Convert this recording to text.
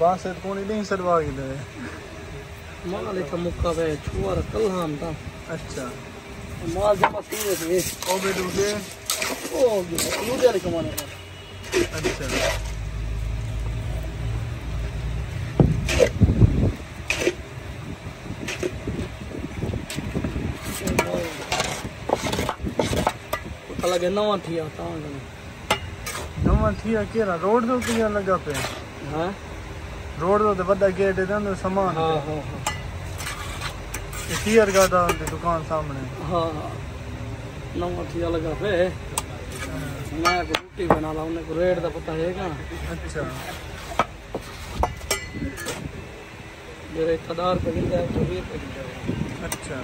बस कोनी नहीं सरवा के दे माल का मुक्का वे छुआ कल हम था। अच्छा माल जमा थी वे ओ बे दूजे ओ दूजे वाले कमाने का। अच्छा लगे नवा थी आता नवा थी केरा रोड तो किया लगा पे। हां रोड तो बड़ा गेट है ना सामान। हां हां हां टीयर का था दुकान सामने। हां नवा थी लगा पे मैं को रोटी बना ला उन्हें को रेट का पता है क्या। अच्छा मेरे 1000 रुपए मिलता है तो 20 रुपए। अच्छा